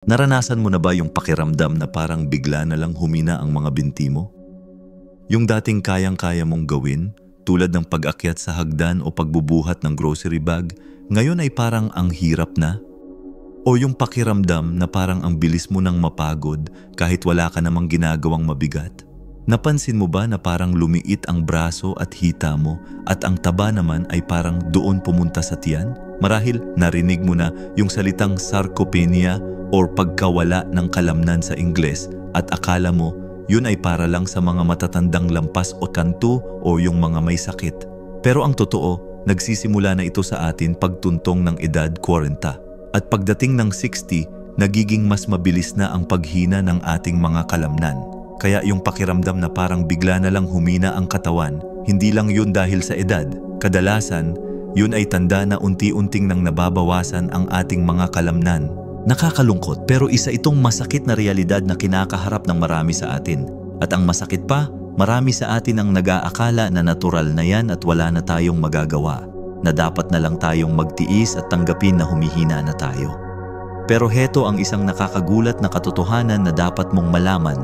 Naranasan mo na ba yung pakiramdam na parang bigla na lang humina ang mga binti mo? Yung dating kayang-kaya mong gawin, tulad ng pag-akyat sa hagdan o pagbubuhat ng grocery bag, ngayon ay parang ang hirap na? O yung pakiramdam na parang ang bilis mo nang mapagod kahit wala ka namang ginagawang mabigat? Napansin mo ba na parang lumiit ang braso at hita mo at ang taba naman ay parang doon pumunta sa tiyan? Marahil narinig mo na yung salitang sarcopenia or pagkawala ng kalamnan sa Ingles at akala mo yun ay para lang sa mga matatandang lampas o kanto o yung mga may sakit. Pero ang totoo, nagsisimula na ito sa atin pagtuntong ng edad 40 at pagdating ng 60, nagiging mas mabilis na ang paghina ng ating mga kalamnan. Kaya yung pakiramdam na parang bigla na lang humina ang katawan, hindi lang yun dahil sa edad. Kadalasan, yun ay tanda na unti-unting nang nababawasan ang ating mga kalamnan. Nakakalungkot pero isa itong masakit na realidad na kinakaharap ng marami sa atin. At ang masakit pa, marami sa atin ang nag-aakala na natural na yan at wala na tayong magagawa. Na dapat na lang tayong magtiis at tanggapin na humihina na tayo. Pero heto ang isang nakakagulat na katotohanan na dapat mong malaman.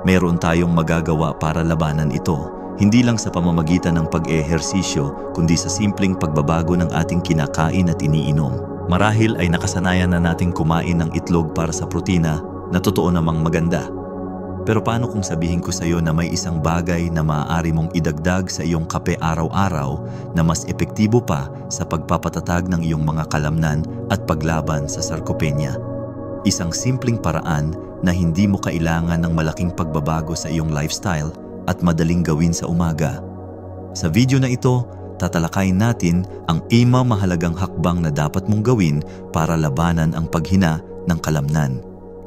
Meron tayong magagawa para labanan ito, hindi lang sa pamamagitan ng pag-ehersisyo, kundi sa simpleng pagbabago ng ating kinakain at iniinom. Marahil ay nakasanayan na nating kumain ng itlog para sa protina na totoo namang maganda. Pero paano kung sabihin ko sa iyo na may isang bagay na maaari mong idagdag sa iyong kape araw-araw na mas epektibo pa sa pagpapatatag ng iyong mga kalamnan at paglaban sa sarcopenia? Isang simpleng paraan na hindi mo kailangan ng malaking pagbabago sa iyong lifestyle at madaling gawin sa umaga. Sa video na ito, tatalakayin natin ang 5 mahalagang hakbang na dapat mong gawin para labanan ang paghina ng kalamnan.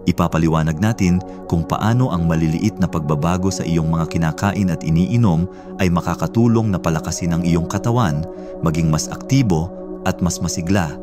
Ipapaliwanag natin kung paano ang maliliit na pagbabago sa iyong mga kinakain at iniinom ay makakatulong na palakasin ang iyong katawan, maging mas aktibo at mas masigla.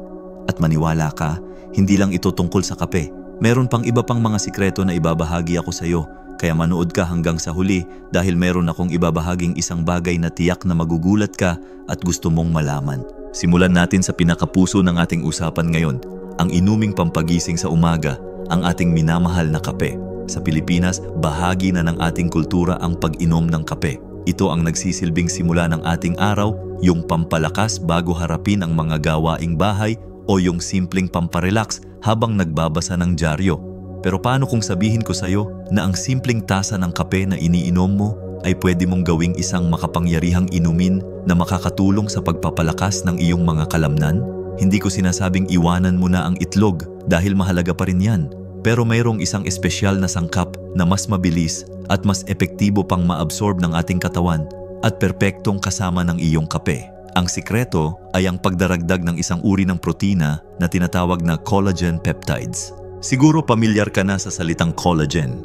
At maniwala ka, hindi lang ito tungkol sa kape. Meron pang iba pang mga sikreto na ibabahagi ako sa iyo, kaya manood ka hanggang sa huli dahil meron akong ibabahaging isang bagay na tiyak na magugulat ka at gusto mong malaman. Simulan natin sa pinakapuso ng ating usapan ngayon, ang inuming pampagising sa umaga, ang ating minamahal na kape. Sa Pilipinas, bahagi na ng ating kultura ang pag-inom ng kape. Ito ang nagsisilbing simula ng ating araw, yung pampalakas bago harapin ang mga gawaing bahay o yung simpleng pamparelax habang nagbabasa ng dyaryo. Pero paano kung sabihin ko sa iyo na ang simpleng tasa ng kape na iniinom mo ay pwede mong gawing isang makapangyarihang inumin na makakatulong sa pagpapalakas ng iyong mga kalamnan? Hindi ko sinasabing iwanan mo na ang itlog dahil mahalaga pa rin yan. Pero mayroong isang espesyal na sangkap na mas mabilis at mas epektibo pang maabsorb ng ating katawan at perpektong kasama ng iyong kape. Ang sikreto ay ang pagdaragdag ng isang uri ng protina na tinatawag na collagen peptides. Siguro pamilyar ka na sa salitang collagen.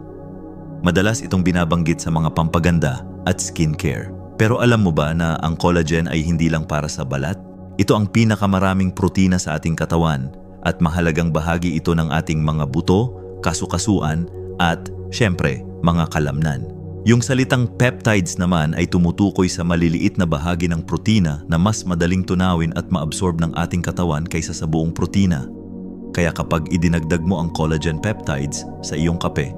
Madalas itong binabanggit sa mga pampaganda at skincare. Pero alam mo ba na ang collagen ay hindi lang para sa balat? Ito ang pinakamaraming protina sa ating katawan at mahalagang bahagi ito ng ating mga buto, kasukasuan at, syempre, mga kalamnan. Yung salitang peptides naman ay tumutukoy sa maliliit na bahagi ng protina na mas madaling tunawin at maabsorb ng ating katawan kaysa sa buong protina. Kaya kapag idinagdag mo ang collagen peptides sa iyong kape,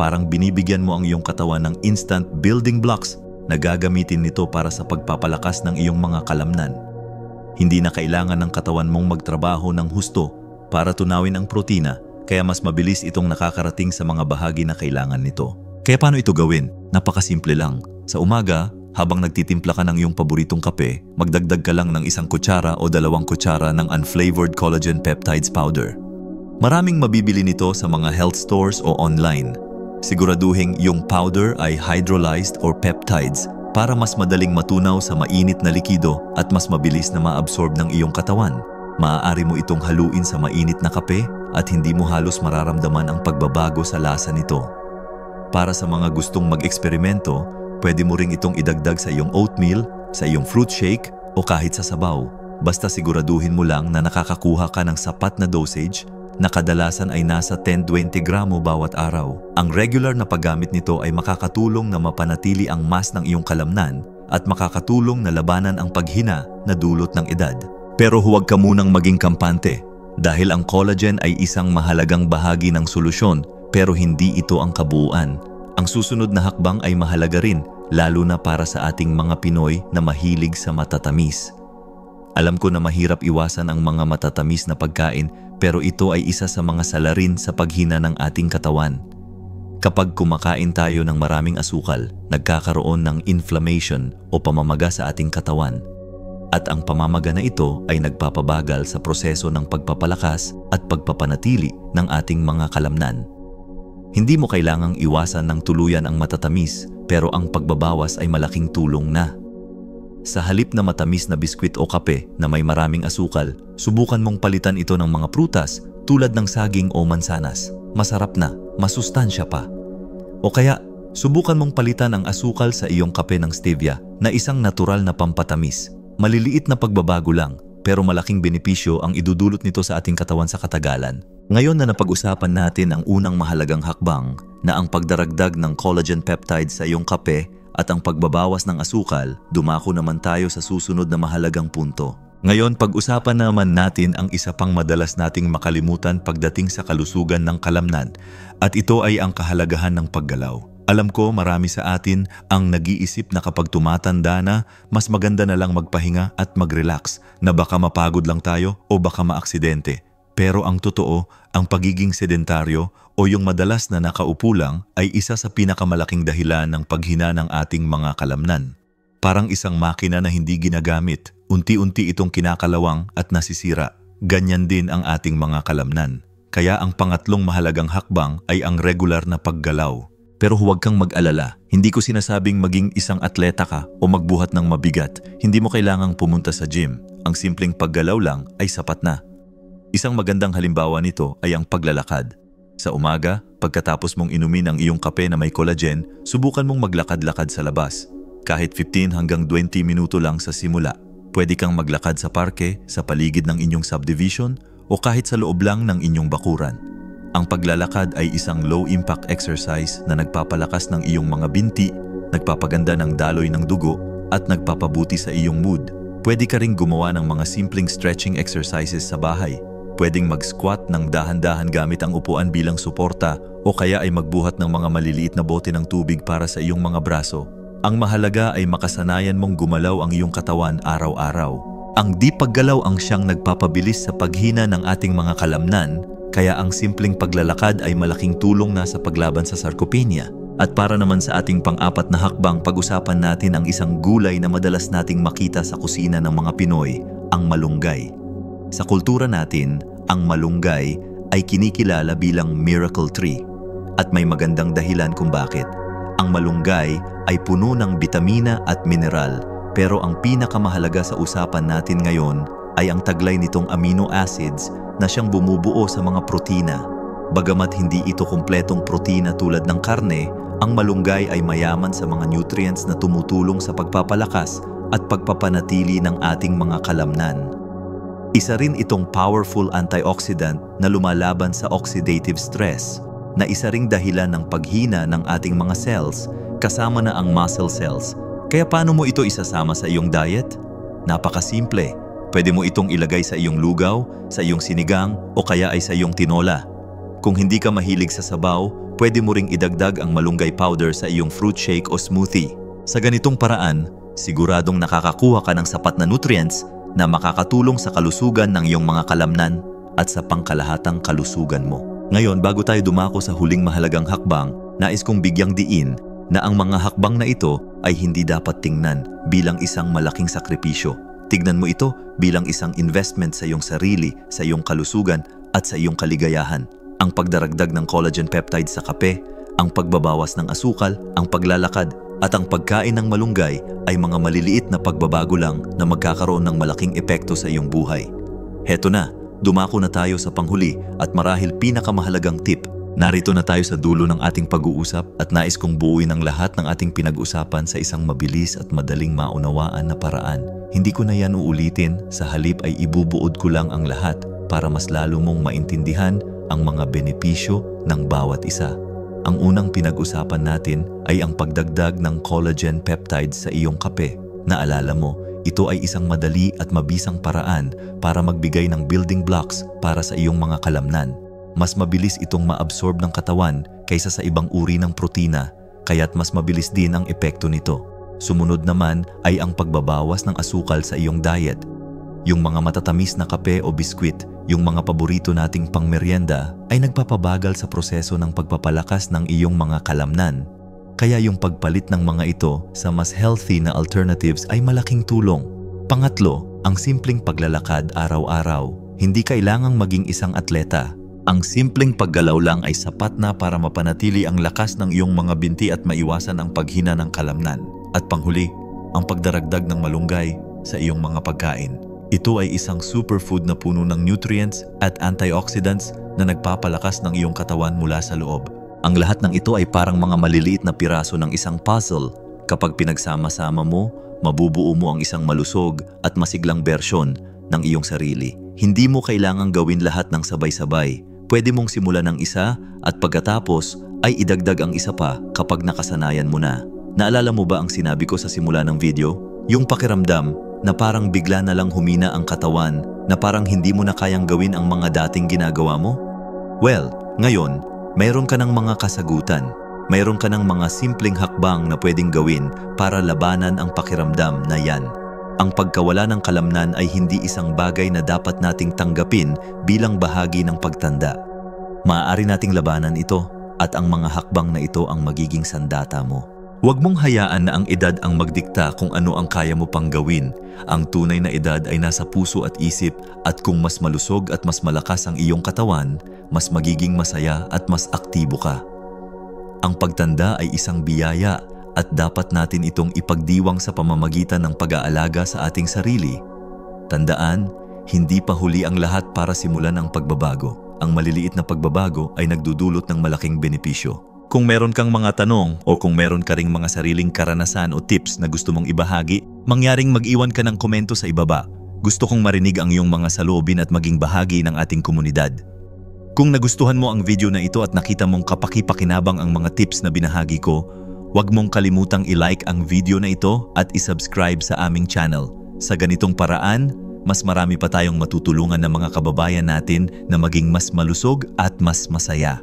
parang binibigyan mo ang iyong katawan ng instant building blocks na gagamitin nito para sa pagpapalakas ng iyong mga kalamnan. Hindi na kailangan ng katawan mong magtrabaho ng husto para tunawin ang protina, kaya mas mabilis itong nakakarating sa mga bahagi na kailangan nito. Kaya paano ito gawin? Napakasimple lang. Sa umaga, habang nagtitimpla ka ng iyong paboritong kape, magdagdag ka lang ng 1 kutsara o 2 kutsara ng unflavored collagen peptides powder. Maraming mabibili nito sa mga health stores o online. Siguraduhin yung powder ay hydrolyzed or peptides para mas madaling matunaw sa mainit na likido at mas mabilis na maabsorb ng iyong katawan. Maaari mo itong haluin sa mainit na kape at hindi mo halos mararamdaman ang pagbabago sa lasa nito. Para sa mga gustong mag-eksperimento, pwede mo ring itong idagdag sa iyong oatmeal, sa iyong fruit shake o kahit sa sabaw. Basta siguraduhin mo lang na nakakakuha ka ng sapat na dosage na kadalasan ay nasa 10-20 gramo bawat araw. Ang regular na paggamit nito ay makakatulong na mapanatili ang mass ng iyong kalamnan at makakatulong na labanan ang paghina na dulot ng edad. Pero huwag ka munang maging kampante. Dahil ang collagen ay isang mahalagang bahagi ng solusyon pero hindi ito ang kabuuan. Ang susunod na hakbang ay mahalaga rin, lalo na para sa ating mga Pinoy na mahilig sa matatamis. Alam ko na mahirap iwasan ang mga matatamis na pagkain pero ito ay isa sa mga salarin sa paghina ng ating katawan. Kapag kumakain tayo ng maraming asukal, nagkakaroon ng inflammation o pamamaga sa ating katawan. At ang pamamaga na ito ay nagpapabagal sa proseso ng pagpapalakas at pagpapanatili ng ating mga kalamnan. Hindi mo kailangang iwasan ng tuluyan ang matatamis pero ang pagbabawas ay malaking tulong na. Sa halip na matamis na biskwit o kape na may maraming asukal, subukan mong palitan ito ng mga prutas tulad ng saging o mansanas. Masarap na, masustansya pa. O kaya, subukan mong palitan ang asukal sa iyong kape ng stevia na isang natural na pampatamis. Maliliit na pagbabago lang, pero malaking benepisyo ang idudulot nito sa ating katawan sa katagalan. Ngayon na napag-usapan natin ang unang mahalagang hakbang na ang pagdaragdag ng collagen peptide sa iyong kape at ang pagbabawas ng asukal, dumako naman tayo sa susunod na mahalagang punto. Ngayon, pag-usapan naman natin ang isa pang madalas nating makalimutan pagdating sa kalusugan ng kalamnan at ito ay ang kahalagahan ng paggalaw. Alam ko marami sa atin ang nag-iisip na kapag tumatanda na, mas maganda na lang magpahinga at mag-relax na baka mapagod lang tayo o baka maaksidente. Pero ang totoo, ang pagiging sedentaryo o yung madalas na nakaupo lang ay isa sa pinakamalaking dahilan ng paghina ng ating mga kalamnan. Parang isang makina na hindi ginagamit, unti-unti itong kinakalawang at nasisira. Ganyan din ang ating mga kalamnan. Kaya ang pangatlong mahalagang hakbang ay ang regular na paggalaw. Pero huwag kang mag-alala, hindi ko sinasabing maging isang atleta ka o magbuhat ng mabigat. Hindi mo kailangang pumunta sa gym. Ang simpleng paggalaw lang ay sapat na. Isang magandang halimbawa nito ay ang paglalakad. Sa umaga, pagkatapos mong inumin ang iyong kape na may collagen, subukan mong maglakad-lakad sa labas. Kahit 15 hanggang 20 minuto lang sa simula. Pwede kang maglakad sa parke, sa paligid ng inyong subdivision, o kahit sa loob lang ng inyong bakuran. Ang paglalakad ay isang low-impact exercise na nagpapalakas ng iyong mga binti, nagpapaganda ng daloy ng dugo, at nagpapabuti sa iyong mood. Pwede ka ring gumawa ng mga simpleng stretching exercises sa bahay. Pwedeng mag-squat ng dahan-dahan gamit ang upuan bilang suporta o kaya ay magbuhat ng mga maliliit na bote ng tubig para sa iyong mga braso. Ang mahalaga ay makasanayan mong gumalaw ang iyong katawan araw-araw. Ang di paggalaw ang siyang nagpapabilis sa paghina ng ating mga kalamnan, kaya ang simpleng paglalakad ay malaking tulong na sa paglaban sa sarcopenia. At para naman sa ating pang-apat na hakbang, pag-usapan natin ang isang gulay na madalas nating makita sa kusina ng mga Pinoy, ang malunggay. Sa kultura natin, ang malunggay ay kinikilala bilang miracle tree at may magandang dahilan kung bakit. Ang malunggay ay puno ng bitamina at mineral, pero ang pinakamahalaga sa usapan natin ngayon ay ang taglay nitong amino acids na siyang bumubuo sa mga protina. Bagamat hindi ito kumpletong protina tulad ng karne, ang malunggay ay mayaman sa mga nutrients na tumutulong sa pagpapalakas at pagpapanatili ng ating mga kalamnan. Isa rin itong powerful antioxidant na lumalaban sa oxidative stress, na isa ring dahilan ng paghina ng ating mga cells, kasama na ang muscle cells. Kaya paano mo ito isasama sa iyong diet? Napakasimple. Pwede mo itong ilagay sa iyong lugaw, sa iyong sinigang, o kaya ay sa iyong tinola. Kung hindi ka mahilig sa sabaw, pwede mo ring idagdag ang malunggay powder sa iyong fruit shake o smoothie. Sa ganitong paraan, siguradong nakakakuha ka ng sapat na nutrients na makakatulong sa kalusugan ng iyong mga kalamnan at sa pangkalahatang kalusugan mo. Ngayon, bago tayo dumako sa huling mahalagang hakbang, nais kong bigyang diin na ang mga hakbang na ito ay hindi dapat tingnan bilang isang malaking sakripisyo. Tignan mo ito bilang isang investment sa iyong sarili, sa iyong kalusugan at sa iyong kaligayahan. Ang pagdaragdag ng collagen peptide sa kape, ang pagbabawas ng asukal, ang paglalakad, at ang pagkain ng malunggay ay mga maliliit na pagbabago lang na magkakaroon ng malaking epekto sa iyong buhay. Heto na, dumako na tayo sa panghuli at marahil pinakamahalagang tip. Narito na tayo sa dulo ng ating pag-uusap at nais kong buuin ang lahat ng ating pinag-usapan sa isang mabilis at madaling maunawaan na paraan. Hindi ko na yan uulitin, sa halip ay ibubuod ko lang ang lahat para mas lalo mong maintindihan ang mga benepisyo ng bawat isa. Ang unang pinag-usapan natin ay ang pagdagdag ng collagen peptides sa iyong kape. Naalala mo, ito ay isang madali at mabisang paraan para magbigay ng building blocks para sa iyong mga kalamnan. Mas mabilis itong maabsorb ng katawan kaysa sa ibang uri ng protina, kaya't mas mabilis din ang epekto nito. Sumunod naman ay ang pagbabawas ng asukal sa iyong diet. Yung mga matatamis na kape o biskwit, yung mga paborito nating pangmeryenda ay nagpapabagal sa proseso ng pagpapalakas ng iyong mga kalamnan. Kaya yung pagpalit ng mga ito sa mas healthy na alternatives ay malaking tulong. Pangatlo, ang simpleng paglalakad araw-araw. Hindi kailangang maging isang atleta. Ang simpleng paggalaw lang ay sapat na para mapanatili ang lakas ng iyong mga binti at maiwasan ang paghina ng kalamnan. At panghuli, ang pagdaragdag ng malunggay sa iyong mga pagkain. Ito ay isang superfood na puno ng nutrients at antioxidants na nagpapalakas ng iyong katawan mula sa loob. Ang lahat ng ito ay parang mga maliliit na piraso ng isang puzzle. Kapag pinagsama-sama mo, mabubuo mo ang isang malusog at masiglang bersyon ng iyong sarili. Hindi mo kailangang gawin lahat ng sabay-sabay. Pwede mong simulan ng isa at pagkatapos ay idagdag ang isa pa kapag nakasanayan mo na. Naalala mo ba ang sinabi ko sa simula ng video? Yung pakiramdam na parang bigla na lang humina ang katawan, na parang hindi mo na kayang gawin ang mga dating ginagawa mo? Well, ngayon, mayroon ka ng mga kasagutan. Mayroon ka ng mga simpleng hakbang na pwedeng gawin para labanan ang pakiramdam na yan. Ang pagkawala ng kalamnan ay hindi isang bagay na dapat nating tanggapin bilang bahagi ng pagtanda. Maaari nating labanan ito at ang mga hakbang na ito ang magiging sandata mo. Huwag mong hayaan na ang edad ang magdikta kung ano ang kaya mo pang gawin. Ang tunay na edad ay nasa puso at isip, at kung mas malusog at mas malakas ang iyong katawan, mas magiging masaya at mas aktibo ka. Ang pagtanda ay isang biyaya at dapat natin itong ipagdiwang sa pamamagitan ng pag-aalaga sa ating sarili. Tandaan, hindi pa huli ang lahat para simulan ang pagbabago. Ang maliliit na pagbabago ay nagdudulot ng malaking benepisyo. Kung meron kang mga tanong o kung meron ka ring mga sariling karanasan o tips na gusto mong ibahagi, mangyaring mag-iwan ka ng komento sa ibaba. Gusto kong marinig ang iyong mga saloobin at maging bahagi ng ating komunidad. Kung nagustuhan mo ang video na ito at nakita mong kapaki-pakinabang ang mga tips na binahagi ko, huwag mong kalimutang i-like ang video na ito at i-subscribe sa aming channel. Sa ganitong paraan, mas marami pa tayong matutulungan ng mga kababayan natin na maging mas malusog at mas masaya.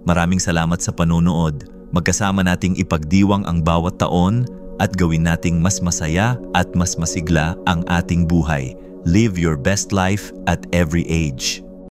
Maraming salamat sa panonood. Magkasama nating ipagdiwang ang bawat taon at gawin nating mas masaya at mas masigla ang ating buhay. Live your best life at every age.